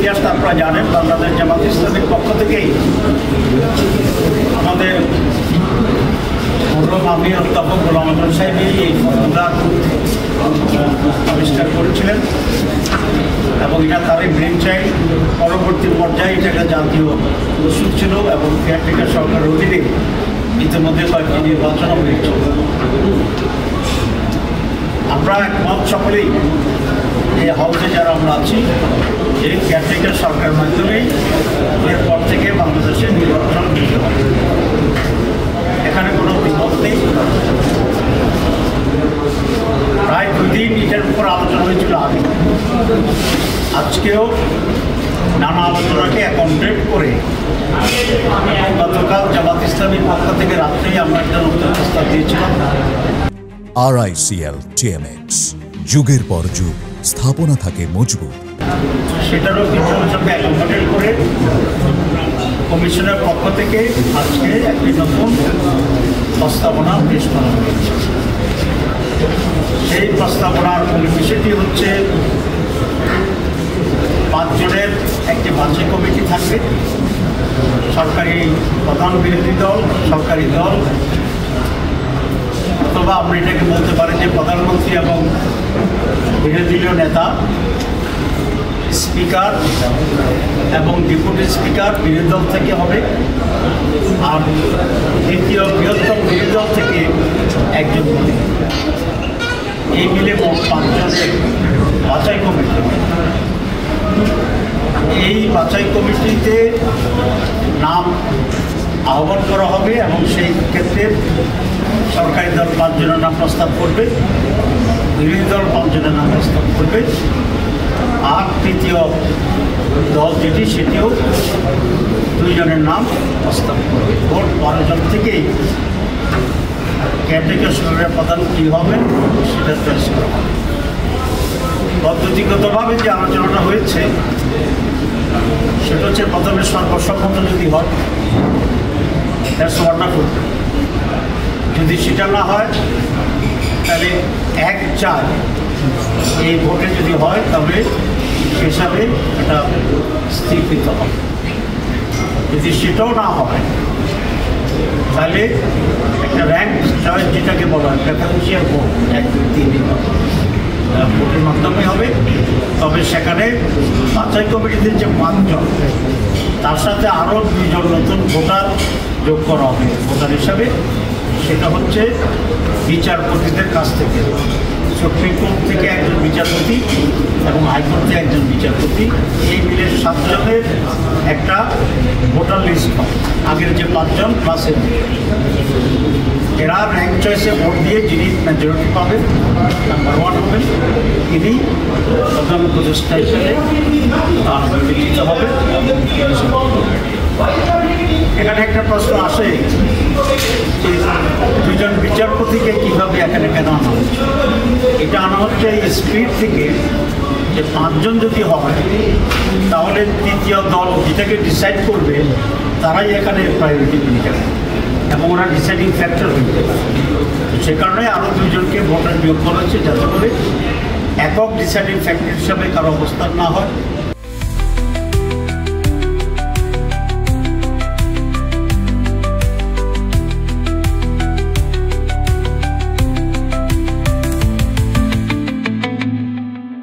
ইতিহাস আপনারা জানেন, বাংলাদেশ জামাত ইসলামীর পক্ষ থেকেই আমাদের আমি অধ্যাপক গোলাম আজম সাহেবই এই ফর্মুলা আবিষ্কার করেছিলেন এবং এটা তারই ব্রেন চাইল্ড। পরবর্তী পর্যায়ে এটা একটা জাতীয় ওষুধ ছিল এবং কেয়ারটেকার সরকারের অধীনে ইতিমধ্যে কয়েকটি নির্বাচন হয়েছে। আমরা একমত সকলেই এই হাউসে যারা আমরা আছি, এই কেয়ারটেকার সরকারের মাধ্যমেই এরপর থেকে বাংলাদেশের নির্বাচন দিতে হবে, এখানে কোনো দ্বিমত নেই। প্রায় 2 দিন এটার উপর আলোচনা হয়েছিল আগে, আজকেও নানা আলোচনাকে অ্যাকমোডেট করে গতকাল জামাত ইসলামীর পক্ষ থেকে রাত্রেই আমরা একটা নতুন প্রস্তাব দিয়েছিলাম। RICL TMX, যুগের পর যুগ স্থাপনা থাকে মজবুত। সেটারও কিছু সঙ্গে অ্যাকমোডেট করে কমিশনের পক্ষ থেকে আজকে একটি নতুন প্রস্তাবনা পেশ করা হয়েছে। সেই প্রস্তাবনার মূল বিষয়টি হচ্ছে 5 জনের একটি বাছাই কমিটি থাকবে, সরকারি প্রধান বিরোধী দল, সরকারি দল, অথবা আপনি এটাকে বলতে পারেন যে প্রধানমন্ত্রী এবং বিরোধী নেতা, স্পিকার এবং ডেপুটি স্পিকার বিরোধী দল থেকে হবে, আর দ্বিতীয় বৃহত্তম বিরোধী দল থেকে একজন হবে। এই মিলে মোট 5 জনের বাছাই কমিটি। এই বাছাই কমিটিতে নাম আহ্বান করা হবে এবং সেই ক্ষেত্রে সরকারি দল 5 জনের নাম প্রস্তাব করবে, বিরোধী দল 5 জনের নাম প্রস্তাব করবে, আর তৃতীয় দল যেটি সেটিও 2 জনের নাম প্রস্তাব করবে। মোট 12 জন থেকেই কেয়ারটেকার সরকারের প্রধান কী হবে সেটা পেশ করা হবে। পদ্ধতিগতভাবে যে আলোচনাটা হয়েছে সেটা হচ্ছে প্রথমে সর্বসম্মত যদি হয়, দ্যাটস ওয়ান্ডারফুল। যদি সেটা না হয় তাহলে 1-4 এই ভোটে যদি হয় তবে হিসাবে এটা স্থিরকৃত হবে। যদি সেটাও না হয় তাহলে একটা র্যাঙ্ক চয়েস যেটাকে বলা হয়, প্রেফারেন্সিয়াল ভোট 1-2-3 ভোটের মাধ্যমে হবে। তবে সেখানে বাছাই কমিটিতে যে 5 জন, তার সাথে আরও 2 জন নতুন ভোটার যোগ করা হবে ভোটার হিসাবে। সেটা হচ্ছে বিচারপতিদের কাছ থেকে, সুপ্রিম কোর্ট থেকে একজন বিচারপতি এবং হাইকোর্ট থেকে একজন বিচারপতি, এই মিলে 7 জনের একটা ভোটার লিস্ট হয়। আগের যে 5 জন প্লাসের এরা র্যাঙ্ক চয়েসে ভোট দিয়ে যিনি মেজরিটি পাবেন, নাম্বার 1 হবেন, তিনি প্রধান উপদেষ্টা হিসেবে বিবেচিত হবে। এখানে একটা প্রশ্ন আসে যে 2 জন বিচারপতিকে কীভাবে এখানে কেন আনা হচ্ছে? এটা আনা হচ্ছে এই স্পিড থেকে যে 5 জন যদি হয় তাহলে তৃতীয় দল যেটাকে ডিসাইড করবে তারাই এখানে প্রায়োরিটি নিয়ে যাবে এবং ওরা ডিসাইডিং ফ্যাক্টর হইতে পারে। সে কারণে আরও 2 জনকে ভোটার নিয়োগ করা হচ্ছে, যাতে করে একক ডিসাইডিং ফ্যাক্টর হিসাবে কারো অবস্থান না হয়।